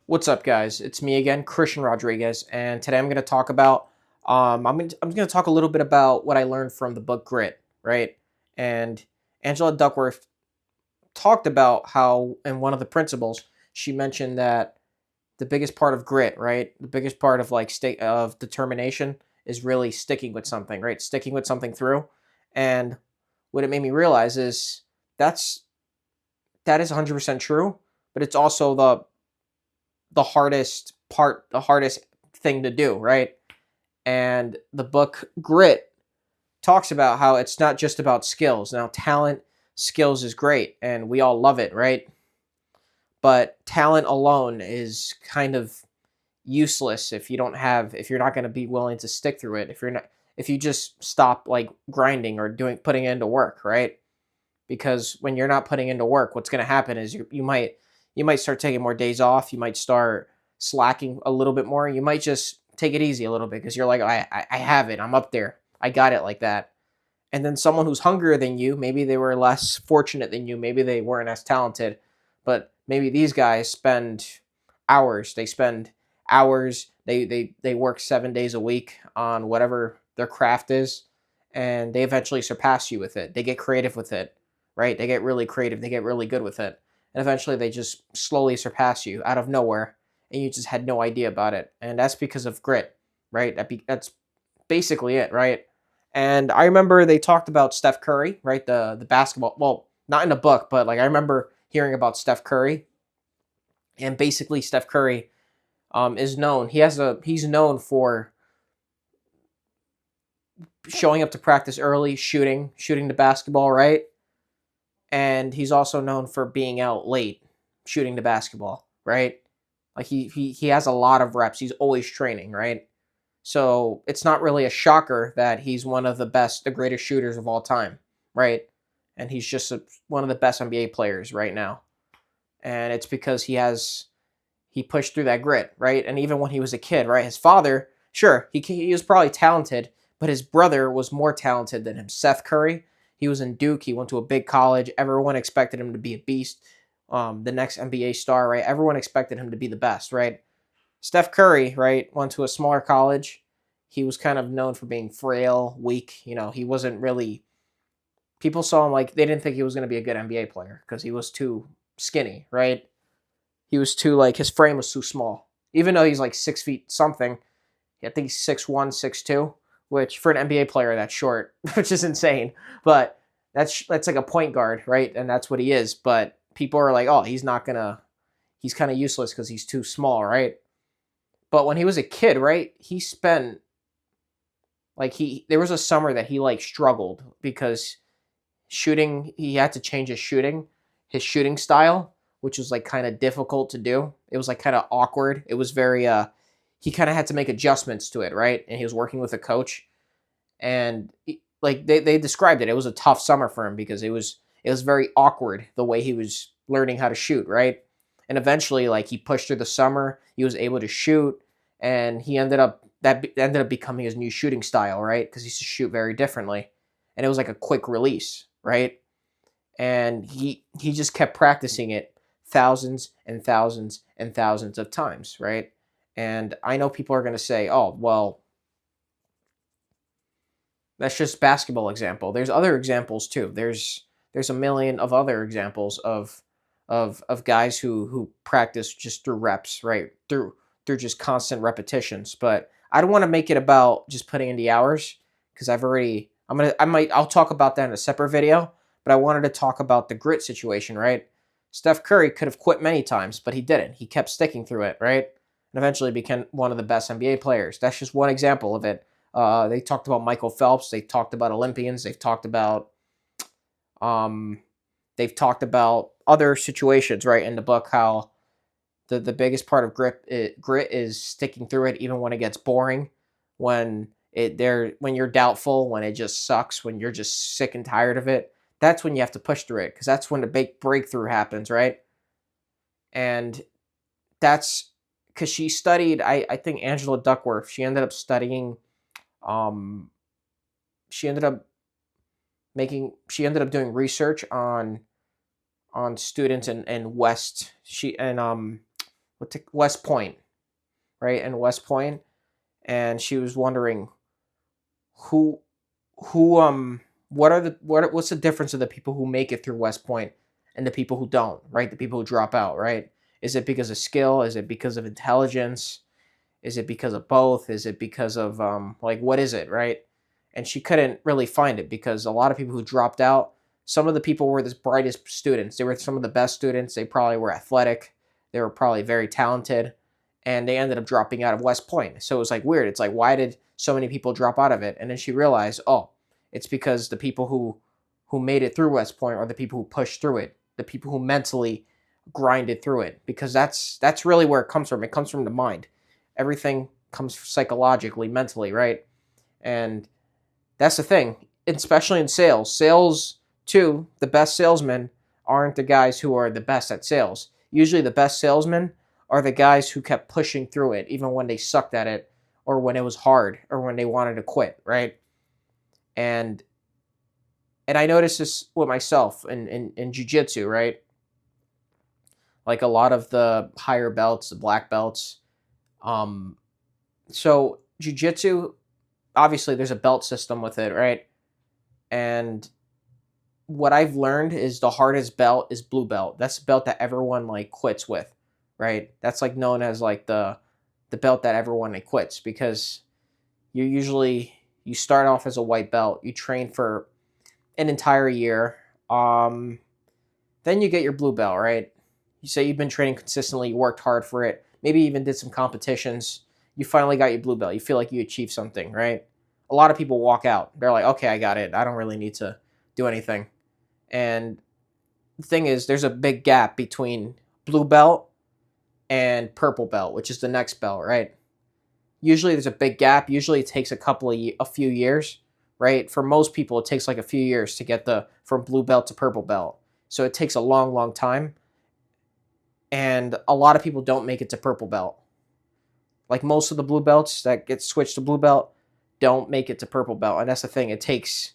What's up, guys? It's me again, Christian Rodriguez, and today I'm going to talk about I'm going to talk a little bit about what I learned from the book Grit, right? And Angela Duckworth talked about how in one of the principles she mentioned that the biggest part of grit, right? The biggest part of like state of determination is really sticking with something, right? Sticking with something through. And what it made me realize is that's that is 100% true, but it's also the hardest part, the hardest thing to do, right? And the book Grit talks about how it's not just about skills. Now, talent, skills is great, and we all love it, right? But talent alone is kind of useless if you're not going to be willing to stick through it. If you just stop like grinding or putting into work, right? Because when you're not putting into work, what's going to happen is you might start taking more days off. You might start slacking a little bit more. You might just take it easy a little bit because you're like, I have it. I'm up there. I got it like that. And then someone who's hungrier than you, maybe they were less fortunate than you, maybe they weren't as talented, but maybe these guys spend hours. They spend hours. They work 7 days a week on whatever their craft is, and they eventually surpass you with it. They get creative with it, right? They get really creative. They get really good with it, and eventually they just slowly surpass you out of nowhere, and you just had no idea about it. And that's because of grit, right? That's basically it, right? And I remember they talked about Steph Curry, right? The basketball. Well, not in the book, but like I remember hearing about Steph Curry, and basically Steph Curry is known. He's known for showing up to practice early, shooting the basketball, right? And he's also known for being out late, shooting the basketball, right? Like he has a lot of reps. He's always training, right? So it's not really a shocker that he's one of the greatest shooters of all time, right? And he's just one of the best NBA players right now. And it's because he pushed through that grit, right? And even when he was a kid, right? His father, sure, he was probably talented, but his brother was more talented than him. Seth Curry, he was in Duke. He went to a big college. Everyone expected him to be a beast, the next NBA star, right? Everyone expected him to be the best, right? Steph Curry, right, went to a smaller college. He was kind of known for being frail, weak. He wasn't really. People saw him like they didn't think he was going to be a good NBA player because he was too skinny, right? He was too like his frame was too small. Even though he's like 6 feet something, I think he's 6'1", 6'2", which for an NBA player that's short, which is insane. But that's like a point guard, right? And that's what he is. But people are like, oh, he's kind of useless because he's too small, right? But when he was a kid, right, he spent like he there was a summer that he like struggled because shooting he had to change his shooting style, which was like kind of difficult to do. It was like kind of awkward. It was very he kind of had to make adjustments to it, right? And he was working with a coach, and like they described it. It was a tough summer for him because it was very awkward the way he was learning how to shoot, right? And eventually, like he pushed through the summer, he was able to shoot, and ended up becoming his new shooting style, right? Because he used to shoot very differently, and it was like a quick release, right? And he just kept practicing it thousands and thousands and thousands of times, right? And I know people are going to say, "Oh, well, that's just basketball example." There's other examples too. There's a million of other examples of guys who practice just through reps, right? Through just constant repetitions. But I don't want to make it about just putting in the hours because I'll talk about that in a separate video. But I wanted to talk about the grit situation, right? Steph Curry could have quit many times, but he didn't. He kept sticking through it, right? And eventually became one of the best NBA players. That's just one example of it. They talked about Michael Phelps. They talked about Olympians. Um, they've talked about other situations, right, in the book. How the biggest part of grit is sticking through it, even when it gets boring, when you're doubtful, when it just sucks, when you're just sick and tired of it. That's when you have to push through it because that's when the big breakthrough happens, right? And that's because she studied. I think Angela Duckworth. She ended up studying. Um, she ended up she ended up doing research on students in West she and West Point, right? And West Point, and she was wondering who who what's the difference of the people who make it through West Point and the people who don't, right? The people who drop out, right? Is it because of skill? Is it because of intelligence? Is it because of both? Is it because of like what is it, right? And she couldn't really find it because a lot of people who dropped out, some of the people were the brightest students. They were some of the best students. They probably were athletic. They were probably very talented, and they ended up dropping out of West Point. So it was like weird. It's like, why did so many people drop out of it? And then she realized, oh, it's because the people who made it through West Point are the people who pushed through it, the people who mentally grinded through it, because that's really where it comes from. It comes from the mind. Everything comes psychologically, mentally, right? And that's the thing, especially in sales. Sales, too, the best salesmen aren't the guys who are the best at sales. Usually the best salesmen are the guys who kept pushing through it, even when they sucked at it, or when it was hard, or when they wanted to quit, right? And I noticed this with myself in jiu-jitsu, right? Like a lot of the higher belts, the black belts. So jiu-jitsu, obviously there's a belt system with it, right? And what I've learned is the hardest belt is blue belt. That's the belt that everyone like quits with, right? That's like known as like the belt that everyone like quits, because you start off as a white belt, you train for an entire year, then you get your blue belt, right? You say you've been training consistently, you worked hard for it, maybe even did some competitions, you finally got your blue belt, you feel like you achieved something, right? A lot of people walk out. They're like, okay, I got it. I don't really need to do anything. And the thing is, there's a big gap between blue belt and purple belt, which is the next belt, right? Usually there's a big gap. Usually it takes a few years, right? For most people, it takes like a few years to get from blue belt to purple belt. So it takes a long, long time. And a lot of people don't make it to purple belt. Like most of the blue belts that get switched to blue belt don't make it to purple belt. And that's the thing. It takes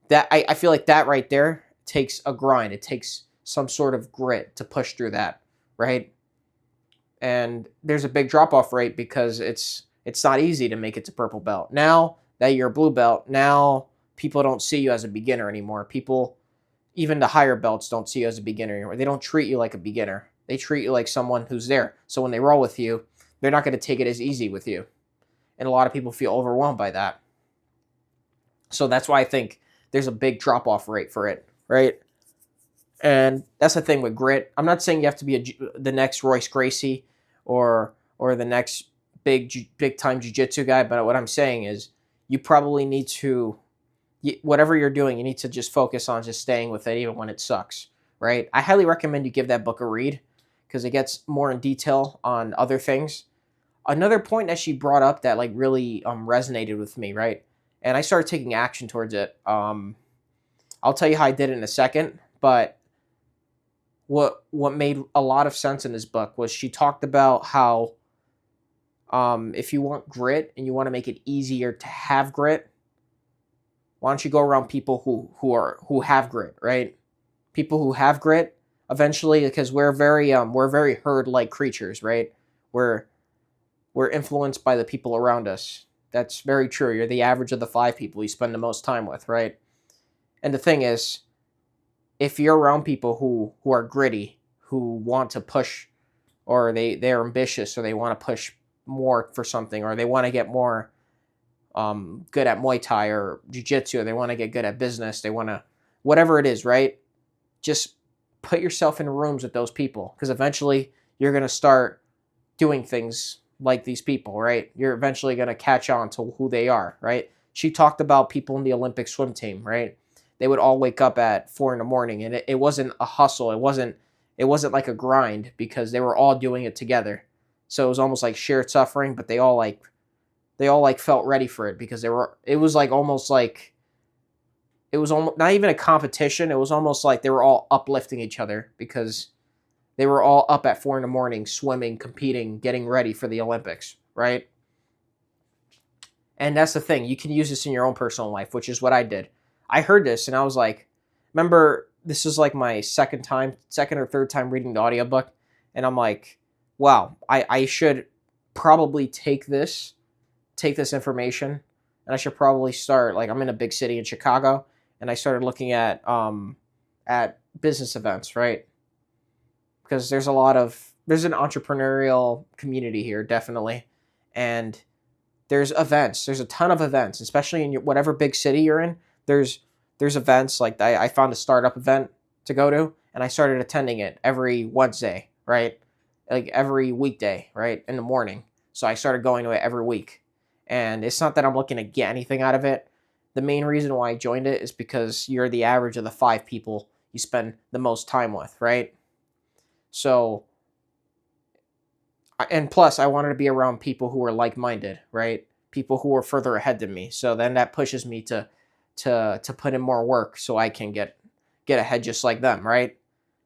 that. I feel like that right there takes a grind. It takes some sort of grit to push through that, right? And there's a big drop off rate because it's not easy to make it to purple belt. Now that you're a blue belt, now people don't see you as a beginner anymore. People, even the higher belts, don't see you as a beginner anymore. They don't treat you like a beginner. They treat you like someone who's there. So when they roll with you, they're not going to take it as easy with you. And a lot of people feel overwhelmed by that. So that's why I think there's a big drop off rate for it, right? And that's the thing with grit. I'm not saying you have to be the next Royce Gracie or the next big time jiu-jitsu guy, but what I'm saying is you probably need to, whatever you're doing, you need to just focus on just staying with it even when it sucks, right? I highly recommend you give that book a read because it gets more in detail on other things. Another point that she brought up that like really resonated with me, right? And I started taking action towards it. I'll tell you how I did it in a second, but what made a lot of sense in this book was she talked about how if you want grit and you want to make it easier to have grit, why don't you go around people who have grit, right? People who have grit eventually, because we're very herd like creatures, right? We're influenced by the people around us. That's very true. You're the average of the 5 people you spend the most time with, right? And the thing is, if you're around people who are gritty, who want to push, or they're ambitious, or they want to push more for something, or they want to get more good at Muay Thai or Jiu-Jitsu, or they want to get good at business, they want to, whatever it is, right? Just put yourself in rooms with those people, because eventually you're going to start doing things like these people, right? You're eventually going to catch on to who they are, right? She talked about people in the Olympic swim team, right? They would all wake up at 4 a.m, and it wasn't a hustle. It wasn't like a grind, because they were all doing it together. So it was almost like shared suffering, but they all felt ready for it, because it was almost not even a competition. It was almost like they were all uplifting each other, because they were all up at 4 a.m, swimming, competing, getting ready for the Olympics, right? And that's the thing. You can use this in your own personal life, which is what I did. I heard this and I was like, remember, this is like my second or third time reading the audiobook. And I'm like, wow, I should probably take this information, and I should probably start, like, I'm in a big city in Chicago, and I started looking at business events, right? Because there's an entrepreneurial community here, definitely. And there's events. There's a ton of events, especially in whatever big city you're in. There's there's events, like I found a startup event to go to, and I started attending it every Wednesday, right? Like every weekday, right, in the morning. So I started going to it every week, and it's not that I'm looking to get anything out of it. The main reason why I joined it is because you're the average of the 5 people you spend the most time with, right? So, and plus I wanted to be around people who are like-minded, right? People who are further ahead than me. So then that pushes me to put in more work so I can get ahead just like them, right?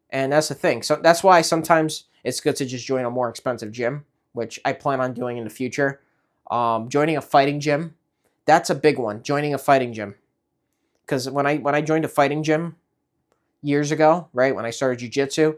And that's the thing. So that's why sometimes it's good to just join a more expensive gym, which I plan on doing in the future. Joining a fighting gym, that's a big one. Joining a fighting gym, because when I joined a fighting gym years ago, right, when I started jujitsu,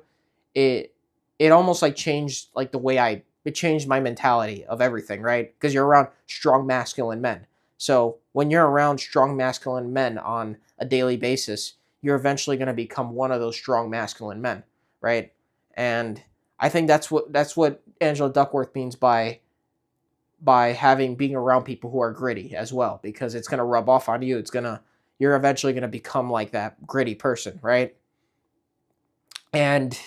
it it almost like changed like the way I it changed my mentality of everything, right? Because you're around strong masculine men. So when you're around strong masculine men on a daily basis, you're eventually going to become one of those strong masculine men, right? And I think that's what Angela Duckworth means by having being around people who are gritty as well, because it's going to rub off on you. You're eventually going to become like that gritty person, right? And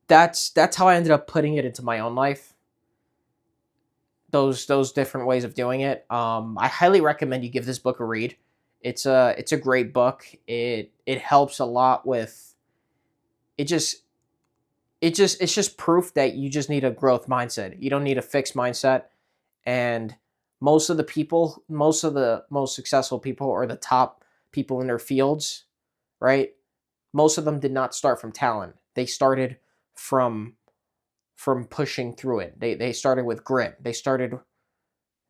that's how I ended up putting it into my own life. Those different ways of doing it. I highly recommend you give this book a read. It's a great book. It helps a lot with it. It's just proof that you just need a growth mindset. You don't need a fixed mindset. And most of the most successful people, or the top people in their fields, right? Most of them did not start from talent. They started from pushing through it. They started with grit. They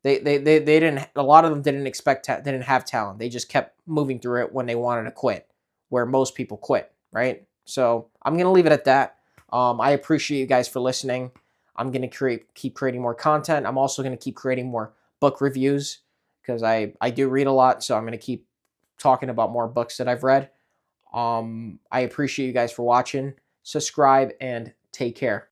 didn't, a lot of them didn't didn't have talent. They just kept moving through it when they wanted to quit, where most people quit, right? So I'm gonna leave it at that. I appreciate you guys for listening. I'm gonna keep creating more content. I'm also gonna keep creating more book reviews, because I do read a lot, so I'm gonna keep talking about more books that I've read. I appreciate you guys for watching. Subscribe and take care.